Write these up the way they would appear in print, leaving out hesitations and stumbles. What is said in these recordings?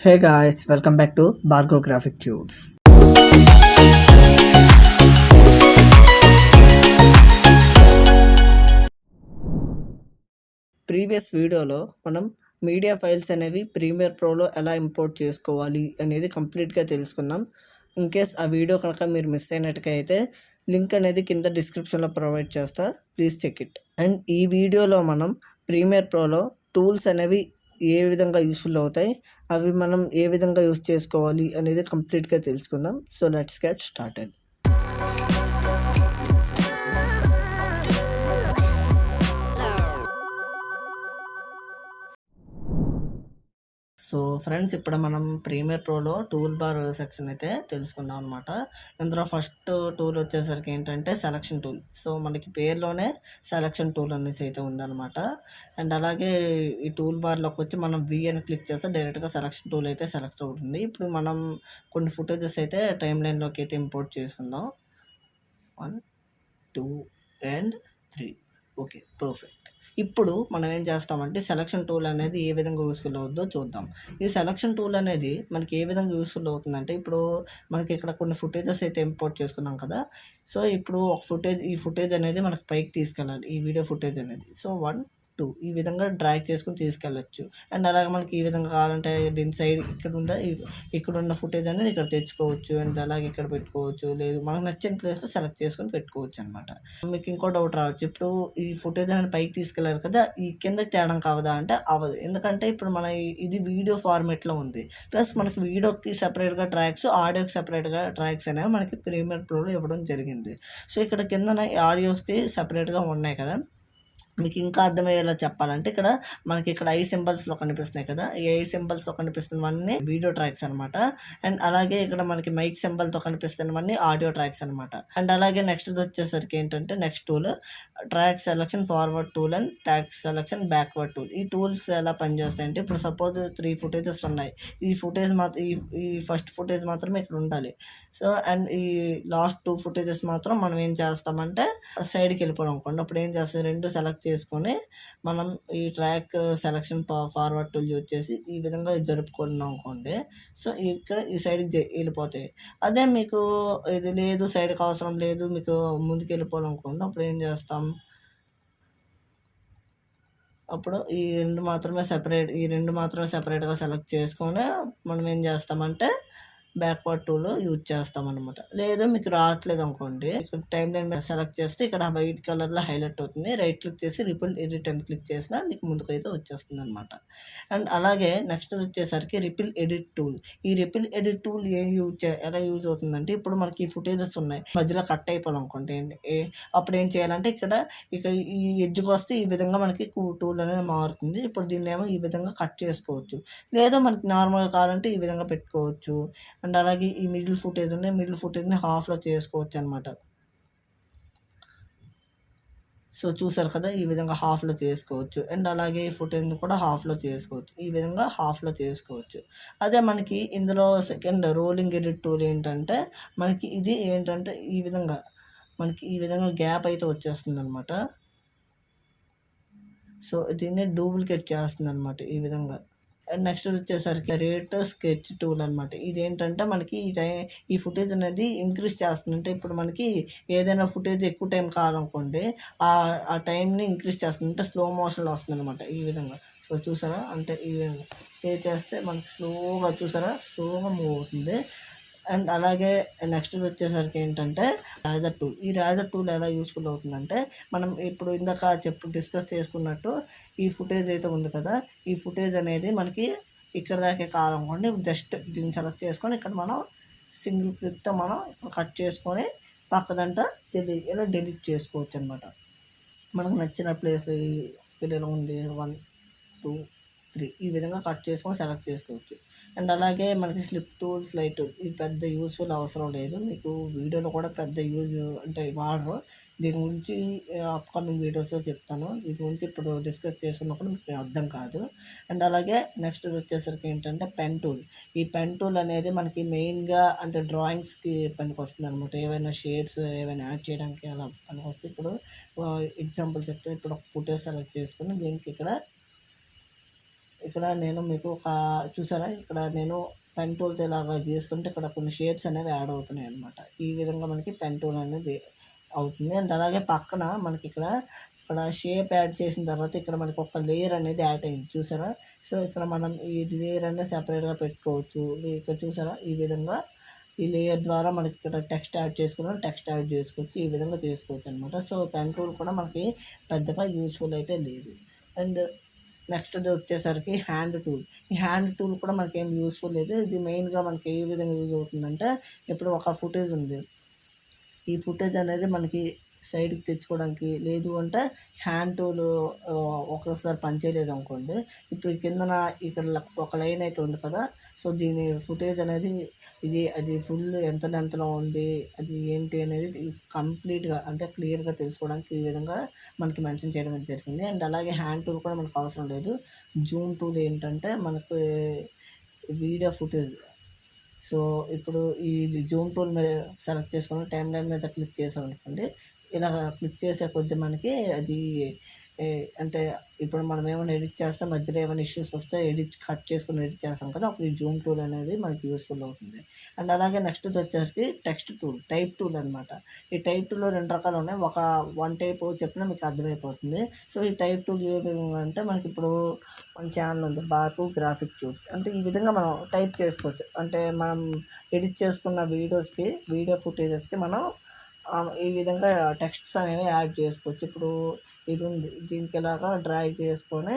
Hey guys, welcome back to Bhargav Graphic Tuts. Previous వీడియోలో మనం media files అనేవి premier ప్రోలో ఎలా ఇంపోర్ట్ చేసుకోవాలి అనేది కంప్లీట్గా తెలుసుకున్నాం. ఇన్ కేస్ ఆ వీడియో కనుక మీరు మిస్ అయినట్టుగా లింక్ అనేది కింద డిస్క్రిప్షన్లో ప్రొవైడ్ చేస్తా, ప్లీజ్ చెక్ ఇట్. అండ్ ఈ వీడియోలో మనం ప్రీమియర్ ప్రోలో టూల్స్ అనేవి ఏ విధంగా యూస్ఫుల్ అవుతాయి, అవి మనం ఏ విధంగా యూస్ చేసుకోవాలి అనేది కంప్లీట్గా తెలుసుకుందాం. So let's get started. So friends, ఇప్పుడు మనం ప్రీమియర్ ప్రోలో టూల్ బార్ సెక్షన్ అయితే తెలుసుకుందాం అనమాట. ఇందులో ఫస్ట్ టూల్ వచ్చేసరికి ఏంటంటే సెలక్షన్ టూల్. సో మనకి పేరులోనే సెలక్షన్ టూల్ అనేసి అయితే ఉందన్నమాట. అండ్ అలాగే ఈ టూల్ బార్లోకి వచ్చి మనం వి అని క్లిక్ చేస్తే డైరెక్ట్గా సెలక్షన్ టూల్ అయితే సెలెక్ట్ అవుతుంది. ఇప్పుడు మనం కొన్ని ఫుటేజెస్ అయితే టైమ్ లైన్లోకి అయితే ఇంపోర్ట్ చేసుకుందాం. 1, 2 అండ్ 3. Okay, perfect. ఇప్పుడు మనం ఏం చేస్తామంటే సెలక్షన్ టూల్ అనేది ఏ విధంగా యూస్ఫుల్ అవుతుందో చూద్దాం. ఈ సెలక్షన్ టూల్ అనేది మనకి ఏ విధంగా యూస్ఫుల్ అవుతుందంటే, ఇప్పుడు మనకి ఇక్కడ కొన్ని ఫుటేజెస్ అయితే ఇంపోర్ట్ చేసుకున్నాం కదా. సో ఇప్పుడు ఒక ఈ ఫుటేజ్ అనేది మనకి పైకి తీసుకెళ్ళాలి, ఈ వీడియో ఫుటేజ్ అనేది. సో 1, 2 ఈ విధంగా డ్రాగ్ చేసుకుని తీసుకెళ్ళచ్చు. అండ్ అలాగే మనకి ఈ విధంగా కావాలంటే దీని సైడ్ ఇక్కడ ఉన్న ఫుటేజ్ అనేది ఇక్కడ తెచ్చుకోవచ్చు. అండ్ అలాగే ఇక్కడ పెట్టుకోవచ్చు, లేదు మనకు నచ్చిన ప్లేస్లో సెలెక్ట్ చేసుకొని పెట్టుకోవచ్చు అనమాట. మీకు ఇంకో డౌట్ రావచ్చు, ఇప్పుడు ఈ ఫుటేజ్ అనేది పైకి తీసుకెళ్ళారు కదా, ఈ కిందకి తేడం కావదా అంటే అవ్వదు. ఎందుకంటే ఇప్పుడు మన ఇది వీడియో ఫార్మేట్లో ఉంది, ప్లస్ మనకి వీడియోకి సెపరేట్గా ట్రాక్స్, ఆడియోకి సెపరేట్గా ట్రాక్స్ అనేవి మనకి ప్రీమియర్ ప్రోలో ఇవ్వడం జరిగింది. సో ఇక్కడ కిందన ఆడియోస్కి సెపరేట్గా ఉన్నాయి కదా. మీకు ఇంకా అర్థమయ్యేలా చెప్పాలంటే ఇక్కడ మనకి ఇక్కడ ఐ సింబల్స్లో కనిపిస్తున్నాయి కదా, ఈ ఐ సింబల్స్లో కనిపిస్తున్నవన్నీ వీడియో ట్రాక్స్ అనమాట. అండ్ అలాగే ఇక్కడ మనకి మైక్ సింబల్తో కనిపిస్తున్నవన్నీ ఆడియో ట్రాక్స్ అనమాట. అండ్ అలాగే నెక్స్ట్ వచ్చేసరికి ఏంటంటే next tool track selection forward tool and track selection backward tool. ఈ టూల్స్ ఎలా పనిచేస్తాయంటే, ఇప్పుడు సపోజ్ 3 ఫుటేజెస్ ఉన్నాయి. ఈ ఫుటేజ్ మాత్రం ఈ ఫస్ట్ ఫుటేజ్ మాత్రమే ఇక్కడ ఉండాలి. సో అండ్ ఈ లాస్ట్ 2 ఫుటేజెస్ మాత్రం మనం ఏం చేస్తామంటే సైడ్కి వెళ్ళిపోవడం అనుకోండి. అప్పుడు ఏం చేస్తాం, రెండు సెలెక్ట్ చేసుకొని మనం ఈ track selection forward tool use చేసి ఈ విధంగా జరుపుకున్నాం అనుకోండి. సో ఇక్కడ ఈ సైడ్కి వెళ్ళిపోతాయి. అదే మీకు ఇది లేదు, సైడ్కి అవసరం లేదు, మీకు ముందుకు వెళ్ళిపోవాలనుకోండి, అప్పుడు ఏం చేస్తాం, అప్పుడు ఈ రెండు మాత్రమే సెపరేట్గా సెలెక్ట్ చేసుకొని మనం ఏం చేస్తామంటే బ్యాక్వర్డ్ టూల్ యూజ్ చేస్తామన్నమాట. లేదు మీకు రావట్లేదు అనుకోండి, ఇక్కడ టైం లైన్ సెలెక్ట్ చేస్తే ఇక్కడ వైట్ కలర్లో హైలైట్ అవుతుంది. రైట్ క్లిక్ చేసి రిపిల్ ఎడిట్ అని క్లిక్ చేసినా మీకు ముందుకైతే వచ్చేస్తుంది అనమాట. అండ్ అలాగే నెక్స్ట్ వచ్చేసరికి రిపిల్ ఎడిట్ టూల్. ఈ రిపిల్ ఎడిట్ టూల్ ఎలా యూజ్ అవుతుందంటే, ఇప్పుడు మనకి ఈ ఫుటేజెస్ ఉన్నాయి, మధ్యలో కట్ అయిపోవాలనుకోండి, అప్పుడు ఏం చేయాలంటే ఇక ఈ ఎడ్జ్కి వస్తే ఈ విధంగా మనకి టూల్ అనేది మారుతుంది. ఇప్పుడు దీన్ని ఏమో ఈ విధంగా కట్ చేసుకోవచ్చు, లేదా మనకి నార్మల్గా కావాలంటే ఈ విధంగా పెట్టుకోవచ్చు. అండ్ అలాగే ఈ మిడిల్ ఫుటేజ్ని హాఫ్లో చేసుకోవచ్చు అనమాట. సో చూసారు కదా, ఈ విధంగా హాఫ్లో చేసుకోవచ్చు. అండ్ అలాగే ఈ ఫుటేజ్ని కూడా హాఫ్లో చేసుకోవచ్చు, ఈ విధంగా హాఫ్లో చేసుకోవచ్చు. అదే మనకి ఇందులో సెకండ్ రోలింగ్ ఎడిట్ టూల్ ఏంటంటే, మనకి ఇది ఏంటంటే ఈ విధంగా గ్యాప్ అయితే వచ్చేస్తుంది అనమాట. సో దీన్ని డూప్లికేట్ చేస్తుంది అనమాట ఈ విధంగా. అండ్ నెక్స్ట్ వచ్చేసరికి రేట్ స్కెచ్ టూల్ అనమాట. ఇదేంటంటే మనకి ఈ ఫుటేజ్ అనేది ఇంక్రీజ్ చేస్తుంది. అంటే ఇప్పుడు మనకి ఏదైనా ఫుటేజ్ ఎక్కువ టైం కావాలనుకోండి, ఆ టైంని ఇంక్రీజ్ చేస్తుంది, అంటే స్లో మోషన్లో వస్తుంది అనమాట ఈ విధంగా. సో చూసారా, అంటే ఈ విధంగా పే చేస్తే మనకి స్లోగా మూవ్ అవుతుంది. అండ్ అలాగే నెక్స్ట్ వచ్చేసరికి ఏంటంటే రాజర్ టూల్. ఈ రాజర్ టూల్ ఎలా యూస్ఫుల్ అవుతుందంటే, మనం ఇప్పుడు ఇందాక డిస్కస్ చేసుకున్నట్టు ఈ ఫుటేజ్ అయితే ఉంది కదా, ఈ ఫుటేజ్ అనేది మనకి ఇక్కడ దాకా కావాలనుకోండి, జస్ట్ దీన్ని సెలెక్ట్ చేసుకొని ఇక్కడ మనం సింగిల్ క్లిక్తో మనం కట్ చేసుకొని పక్కదంట డిలీట్ చేసుకోవచ్చు అనమాట. మనకు నచ్చిన ప్లేస్ వీడియోలో ఉంది 1, 2, 3 ఈ విధంగా కట్ చేసుకొని సెలెక్ట్ చేసుకోవచ్చు. అండ్ అలాగే మనకి స్లిప్ టూల్, స్లైడ్ టూల్, ఇది పెద్ద యూస్ఫుల్ అవసరం లేదు, మీకు వీడియోలో కూడా పెద్ద యూజ్ అంటే వాడరు. దీని గురించి అప్కమింగ్ వీడియోస్లో చెప్తాను. దీని గురించి ఇప్పుడు డిస్కస్ చేసుకున్నప్పుడు మీకు అర్థం కాదు. అండ్ అలాగే నెక్స్ట్ వచ్చేసరికి ఏంటంటే పెన్ టూల్. ఈ పెన్ టూల్ అనేది మనకి మెయిన్గా అంటే డ్రాయింగ్స్కి పనికి వస్తుంది అనమాట. ఏవైనా షేప్స్ ఏవైనా యాడ్ చేయడానికి అలా పనికి వస్తుంది. ఇప్పుడు ఎగ్జాంపుల్ చెప్తే, ఇప్పుడు ఒక ఫోటో సెలెక్ట్ చేసుకుని దీనికి ఇక్కడ ఇక్కడ నేను మీకు ఒక చూసారా, ఇక్కడ నేను పెన్ టూల్‌తో ఇలాగా గీస్తుంటే ఇక్కడ కొన్ని షేప్స్ అనేవి యాడ్ అవుతున్నాయి అనమాట. ఈ విధంగా మనకి పెన్ టూల్ అనేది అవుతుంది. అండ్ అలాగే పక్కన ఇక్కడ షేప్ యాడ్ చేసిన తర్వాత ఇక్కడ మనకి ఒక లేయర్ అనేది యాడ్ అయింది చూసారా? సో, ఇక్కడ మనం ఈ లేయర్ అనేది సెపరేట్‌గా పెట్టుకోవచ్చు. ఇక్కడ చూసారా? ఈ విధంగా ఈ లేయర్ ద్వారా మనకి ఇక్కడ టెక్స్ట్ యాడ్ చేసుకున్నాం, టెక్స్ట్ యాడ్ చేసుకోవచ్చు. ఈ విధంగా చేసుకోవచ్చు అనమాట. సో, పెన్ టూల్ కూడా మనకి పెద్దగా యూజ్‌ఫుల్ అయితే లేదు. అండ్ నెక్స్ట్‌ది వచ్చేసరికి హ్యాండ్ టూల్. ఈ హ్యాండ్ టూల్ కూడా మనకేం యూజ్‌ఫుల్ లేదు. ఇది మెయిన్‌గా మనకి ఏ విధంగా యూజ్ అవుతుందంటే, ఇప్పుడు ఒక ఫుటేజ్ ఉంది. ఈ ఫుటేజ్ అనేది మనకి సైడ్‌కి తెచ్చుకోవడానికి, లేదు అంటే హ్యాండ్ టూల్ ఒక్కొక్కసారి పనిచేయలేదనుకోండి, ఇప్పుడు కిందన ఇక్కడ ఒక లైన్ అయితే ఉంది కదా! సో, దీని ఫుటేజ్ అనేది అది ఫుల్ ఎంత లెంగ్త్‌లో ఉంది, అది ఏంటి అనేది కంప్లీట్‌గా అంటే క్లియర్‌గా తెలుసుకోవడానికి ఈ విధంగా మనకి మెన్షన్ చేయడం అనేది జరిగింది. అండ్ అలాగే హ్యాండ్ టూల్ కూడా మనకు అవసరం లేదు. జూమ్ టూల్ ఏంటంటే మనకి వీడియో ఫుటేజ్. సో, ఇప్పుడు ఈ జూమ్ టూల్ మీద సెలెక్ట్ చేసుకొని టైమ్ లైన్ మీద క్లిక్ చేసామనుకోండి, ఇలాగ క్లిక్ చేసే కొద్దీ మనకి అది అంటే ఇప్పుడు మనం ఏమైనా ఎడిట్ చేస్తే మధ్యలో ఏమైనా ఇష్యూస్ వస్తే కట్ చేసుకొని ఎడిట్ చేస్తాం కదా! అప్పుడు ఈ జూమ్ టూల్ అనేది మనకి యూజ్‌ఫుల్ అవుతుంది. అండ్ అలాగే నెక్స్ట్‌ది వచ్చేసరికి టెక్స్ట్ టూల్, టైప్ టూల్ అనమాట. ఈ టైప్ టూల్‌లో 2 రకాలు ఉన్నాయి. వన్ టైప్ చెప్పినా మీకు అర్థమైపోతుంది. సో, ఈ టైప్ టూల్ ఏ విధంగా అంటే మనకిప్పుడు మన ఛానల్ ఉంది బార్గవ్ గ్రాఫిక్ టూల్స్. అంటే ఈ విధంగా మనం టైప్ చేసుకోవచ్చు. అంటే మనం ఎడిట్ చేసుకున్న వీడియో ఫుటేజెస్‌కి మనం ఈ విధంగా టెక్స్ట్స్ అనేవి యాడ్ చేసుకోవచ్చు. ఇప్పుడు ఇది ఉంది. దీనికి ఇలాగా డ్రాగ్ చేసుకొని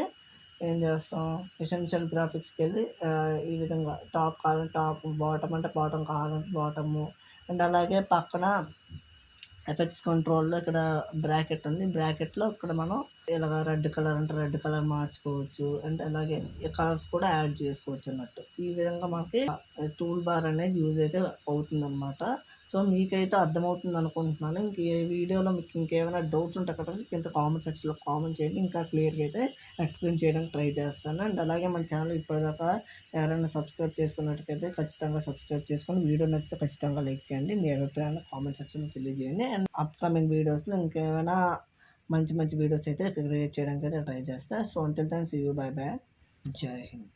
ఏం చేస్తాం, ఎసెన్షియల్ గ్రాఫిక్స్‌కెళ్ళి ఈ విధంగా టాప్ కావాలంటే టాప్, బాటమ్ అంటే బాటమ్ కావాలంటే బాటము. అండ్ అలాగే పక్కన ఎఫెక్ట్స్ కంట్రోల్‌లో ఇక్కడ బ్రాకెట్ ఉంది. బ్రాకెట్‌లో ఇక్కడ మనం ఇలాగ రెడ్ కలర్ అంటే రెడ్ కలర్ మార్చుకోవచ్చు. అండ్ అలాగే కలర్స్ కూడా యాడ్ చేసుకోవచ్చు అన్నట్టు. ఈ విధంగా మనకి టూల్ బార్ అనేది యూజ్ అయితే అవుతుందన్నమాట. సో, మీకైతే అర్థమవుతుంది అనుకుంటున్నాను. ఈ వీడియోలో మీకు ఇంకేమైనా డౌట్స్ ఉంటే కనుక కింద కామెంట్ సెక్షన్‌లో కామెంట్ చేయండి. ఇంకా క్లియర్‌గా అయితే ఎక్స్‌ప్లెయిన్ చేయడానికి ట్రై చేస్తాను. అండ్ అలాగే మన ఛానల్ ఇప్పటిదాకా ఎవరైనా సబ్స్క్రైబ్ చేసుకున్నట్టయితే ఖచ్చితంగా సబ్స్క్రైబ్ చేసుకొని, వీడియో నచ్చితే ఖచ్చితంగా లైక్ చేయండి. మీ అభిప్రాయాన్ని కామెంట్ సెక్షన్‌లో తెలియజేయండి. అండ్ అప్‌కమింగ్ వీడియోస్‌లో ఇంకేమైనా మంచి మంచి వీడియోస్ అయితే క్రియేట్ చేయడానికి అయితే ట్రై చేస్తా. So, until then see you. Bye bye. జై హింద్.